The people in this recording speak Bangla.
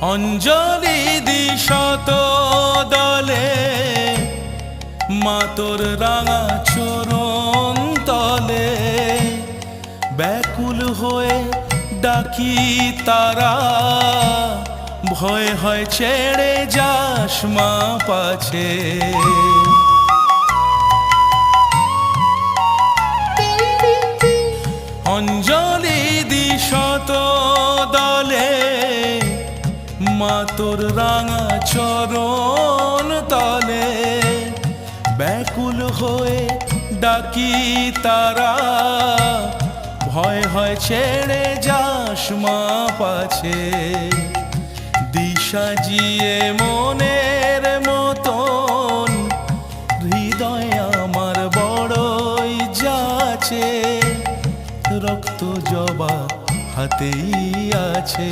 অঞ্জলি দিশত দলে মা তোর রাঙা চরণ তলে ব্যাকুল হয়ে ডাকি তারা ভয় হয় ছেড়ে যাস মা পাছে অঞ্জলি দিশত দলে মা তোর রাঙা চরণ তলে ব্যাকুল হয়ে ডাকি তারা ভয় হয় ছেড়ে যাস মা পাছে দিশা জিয়ে মনের মতন হৃদয় আমার বড়ই যাচ্ছে রক্ত জবা হাতেই আছে।